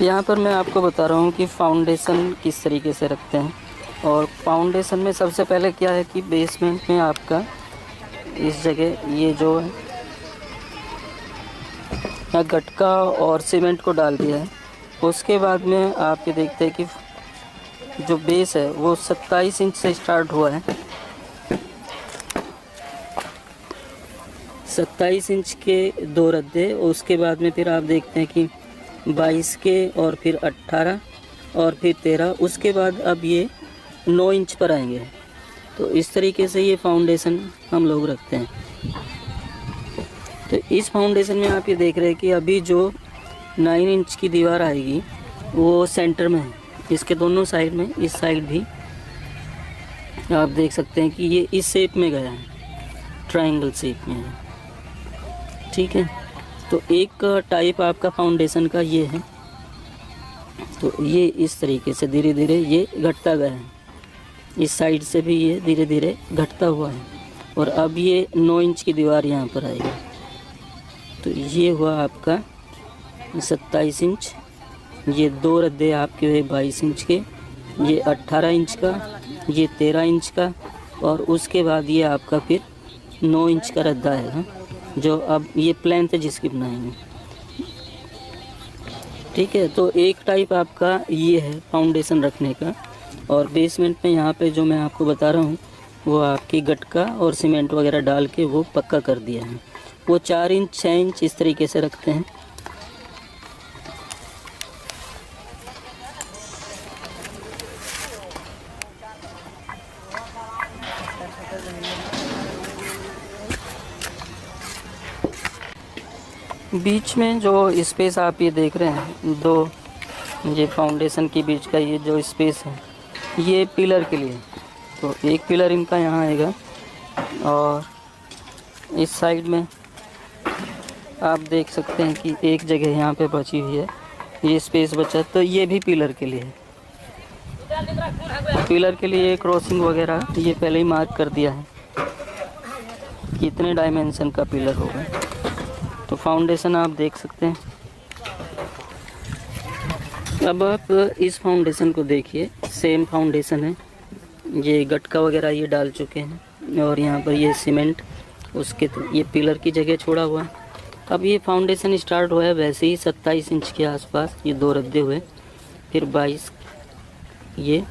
यहाँ पर मैं आपको बता रहा हूँ कि फाउंडेशन किस तरीके से रखते हैं। और फाउंडेशन में सबसे पहले क्या है कि बेसमेंट में आपका इस जगह ये जो है यहाँ गटका और सीमेंट को डाल दिया है। उसके बाद में आप ये देखते हैं कि जो बेस है वो 27 इंच से स्टार्ट हुआ है। 27 इंच के 2 रद्दे, उसके बाद में फिर आप देखते हैं कि 22 के और फिर 18 और फिर 13, उसके बाद अब ये 9 इंच पर आएंगे। तो इस तरीके से ये फाउंडेशन हम लोग रखते हैं। तो इस फाउंडेशन में आप ये देख रहे हैं कि अभी जो 9 इंच की दीवार आएगी वो सेंटर में है। इसके दोनों साइड में, इस साइड भी आप देख सकते हैं कि ये इस शेप में गया है, ट्रायंगल शेप में है। ठीक है, तो एक टाइप आपका फाउंडेशन का ये है। तो ये इस तरीके से धीरे धीरे ये घटता गया है। इस साइड से भी ये धीरे धीरे घटता हुआ है और अब ये 9 इंच की दीवार यहाँ पर आएगी। तो ये हुआ आपका 27 इंच। ये 2 रद्दे आपके हुए 22 इंच के, ये 18 इंच का, ये 13 इंच का, और उसके बाद ये आपका फिर 9 इंच का रद्दा आएगा जो अब ये प्लेंथ जिसकी बनाएंगे। ठीक है, तो एक टाइप आपका ये है फाउंडेशन रखने का। और बेसमेंट में यहाँ पे जो मैं आपको बता रहा हूँ वो आपकी गटका और सीमेंट वगैरह डाल के वो पक्का कर दिया है। वो 4 इंच 6 इंच इस तरीके से रखते हैं। बीच में जो स्पेस आप ये देख रहे हैं, दो ये फाउंडेशन के बीच का ये जो स्पेस है ये पिलर के लिए। तो एक पिलर इनका यहाँ आएगा और इस साइड में आप देख सकते हैं कि एक जगह यहाँ पे बची हुई है, ये स्पेस बचा, तो ये भी पिलर के लिए है। पिलर के लिए क्रॉसिंग वगैरह ये पहले ही मार्क कर दिया है, कितने डायमेंशन का पिलर होगा। तो फाउंडेशन आप देख सकते हैं। अब आप इस फाउंडेशन को देखिए, सेम फाउंडेशन है। ये गटका वगैरह ये डाल चुके हैं और यहाँ पर ये सीमेंट उसके ये पिलर की जगह छोड़ा हुआ है। अब ये फाउंडेशन स्टार्ट हुआ है वैसे ही 27 इंच के आसपास, ये 2 रद्दे हुए, फिर 22 ये,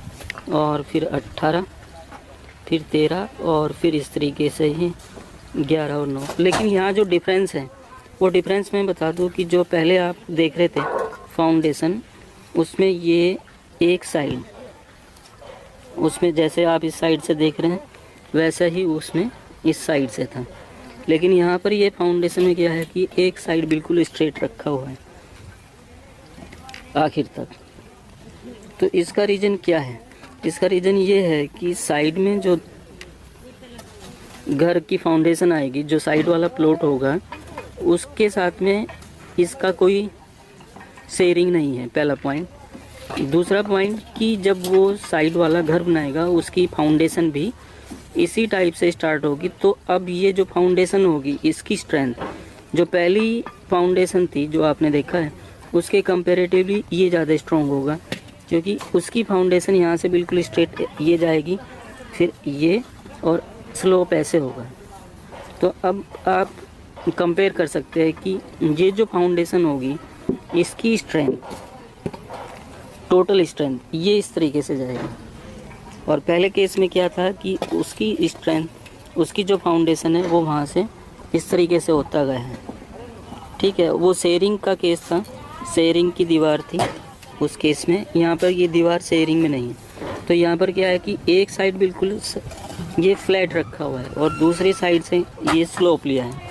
और फिर 18, फिर 13, और फिर इस तरीके से ही 11 और 9। लेकिन यहाँ जो डिफरेंस है वो डिफरेंस मैं बता दूँ कि जो पहले आप देख रहे थे फाउंडेशन, उसमें ये एक साइड, उसमें जैसे आप इस साइड से देख रहे हैं वैसा ही उसमें इस साइड से था। लेकिन यहाँ पर ये फाउंडेशन में क्या है कि एक साइड बिल्कुल स्ट्रेट रखा हुआ है आखिर तक। तो इसका रीज़न क्या है? इसका रीज़न ये है कि साइड में जो घर की फाउंडेशन आएगी, जो साइड वाला प्लॉट होगा, उसके साथ में इसका कोई शेयरिंग नहीं है, पहला पॉइंट। दूसरा पॉइंट कि जब वो साइड वाला घर बनाएगा उसकी फाउंडेशन भी इसी टाइप से स्टार्ट होगी। तो अब ये जो फाउंडेशन होगी इसकी स्ट्रेंथ, जो पहली फाउंडेशन थी जो आपने देखा है उसके कंपैरेटिवली ये ज़्यादा स्ट्रॉन्ग होगा, क्योंकि उसकी फाउंडेशन यहाँ से बिल्कुल स्ट्रेट ये जाएगी, फिर ये, और स्लोप ऐसे होगा। तो अब आप कंपेयर कर सकते हैं कि ये जो फाउंडेशन होगी इसकी स्ट्रेंथ, टोटल स्ट्रेंथ ये इस तरीके से जाएगी। और पहले केस में क्या था कि उसकी स्ट्रेंथ, उसकी जो फाउंडेशन है वो वहाँ से इस तरीके से होता गया है। ठीक है, वो शेयरिंग का केस था, शेयरिंग की दीवार थी उस केस में। यहाँ पर ये दीवार शेयरिंग में नहीं है। तो यहाँ पर क्या है कि एक साइड बिल्कुल ये फ्लैट रखा हुआ है और दूसरी साइड से ये स्लोप लिया है।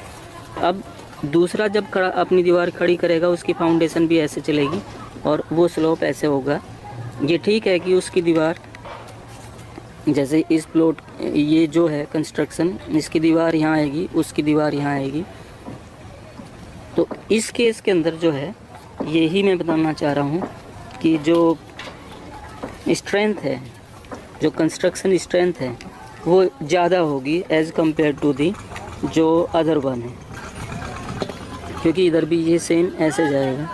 अब दूसरा जब खड़ा अपनी दीवार खड़ी करेगा उसकी फाउंडेशन भी ऐसे चलेगी और वो स्लोप ऐसे होगा। ये ठीक है कि उसकी दीवार, जैसे इस प्लॉट ये जो है कंस्ट्रक्शन, इसकी दीवार यहाँ आएगी, उसकी दीवार यहाँ आएगी। तो इस केस के अंदर जो है यही मैं बताना चाह रहा हूँ कि जो स्ट्रेंथ है, जो कंस्ट्रक्शन स्ट्रेंथ है वो ज़्यादा होगी एज़ कम्पेयर टू दी जो अदर वन है, क्योंकि इधर भी ये सेम ऐसे जाएगा।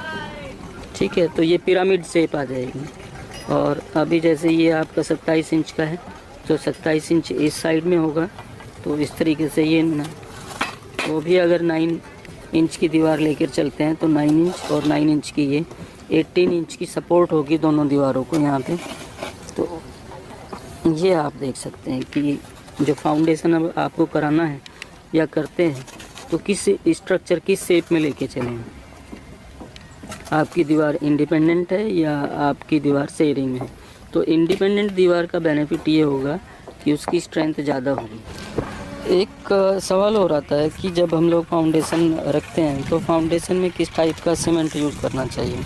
ठीक है, तो ये पिरामिड शेप आ जाएगी। और अभी जैसे ये आपका 27 इंच का है, तो 27 इंच इस साइड में होगा, तो इस तरीके से ये ना, वो भी अगर 9 इंच की दीवार लेकर चलते हैं तो 9 इंच और 9 इंच की ये 18 इंच की सपोर्ट होगी दोनों दीवारों को यहाँ पे। तो ये आप देख सकते हैं कि जो फाउंडेशन अब आपको कराना है या करते हैं तो किस स्ट्रक्चर किस शेप में लेके चलें। आपकी दीवार इंडिपेंडेंट है या आपकी दीवार शेयरिंग में है। तो इंडिपेंडेंट दीवार का बेनिफिट ये होगा कि उसकी स्ट्रेंथ ज़्यादा होगी। एक सवाल हो रहा है कि जब हम लोग फाउंडेशन रखते हैं तो फाउंडेशन में किस टाइप का सीमेंट यूज़ करना चाहिए।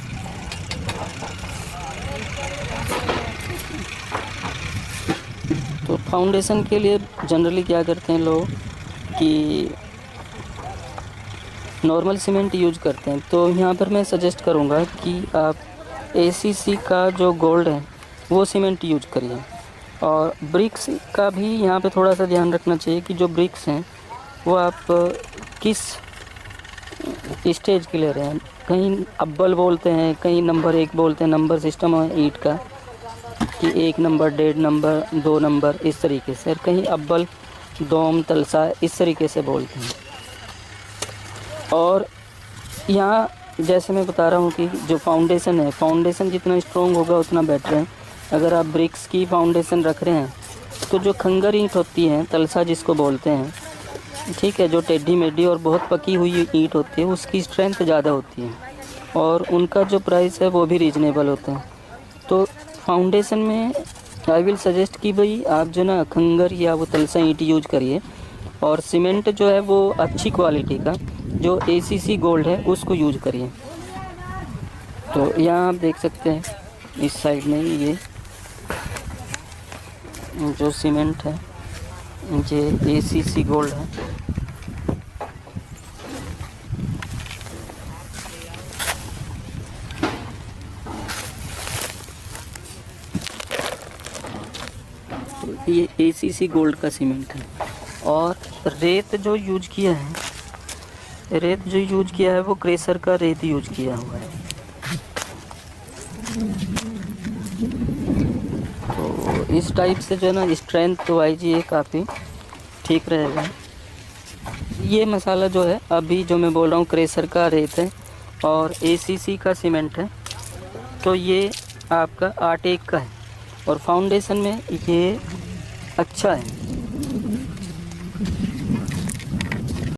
तो फाउंडेशन के लिए जनरली क्या करते हैं लोग कि नॉर्मल सीमेंट यूज करते हैं। तो यहाँ पर मैं सजेस्ट करूँगा कि आप ACC का जो गोल्ड है वो सीमेंट यूज करिए। और ब्रिक्स का भी यहाँ पे थोड़ा सा ध्यान रखना चाहिए कि जो ब्रिक्स हैं वो आप किस स्टेज के ले रहे हैं। कहीं अव्वल बोलते हैं, कहीं नंबर 1 बोलते हैं, नंबर सिस्टम है ईंट का कि 1 नंबर, 1.5 नंबर, 2 नंबर, इस तरीके से। और कहीं अव्वल, दोम, तलसा, इस तरीके से बोलते हैं। और यहाँ जैसे मैं बता रहा हूँ कि जो फाउंडेशन है, फाउंडेशन जितना स्ट्रॉन्ग होगा उतना बेटर है। अगर आप ब्रिक्स की फाउंडेशन रख रहे हैं तो जो खंगर ईंट होती है, तलसा जिसको बोलते हैं, ठीक है, जो टेढ़ी मेढ़ी और बहुत पकी हुई ईंट होती है, उसकी स्ट्रेंथ ज़्यादा होती है और उनका जो प्राइस है वो भी रीजनेबल होता है। तो फाउंडेशन में आई विल सजेस्ट कि भाई आप जो ना खंगर या वो तलसा ईंट यूज करिए और सीमेंट जो है वो अच्छी क्वालिटी का जो ACC गोल्ड है उसको यूज करिए। तो यहाँ आप देख सकते हैं इस साइड में ये जो सीमेंट है ये ACC गोल्ड है। तो ये ACC गोल्ड का सीमेंट है। और रेत जो यूज किया है वो क्रेशर का रेत यूज किया हुआ है। तो इस टाइप से जो है ना स्ट्रेंथ वाइज ये काफ़ी ठीक रहेगा। ये मसाला जो है अभी जो मैं बोल रहा हूँ क्रेशर का रेत है और ACC का सीमेंट है। तो ये आपका 8-1 का है और फाउंडेशन में ये अच्छा है।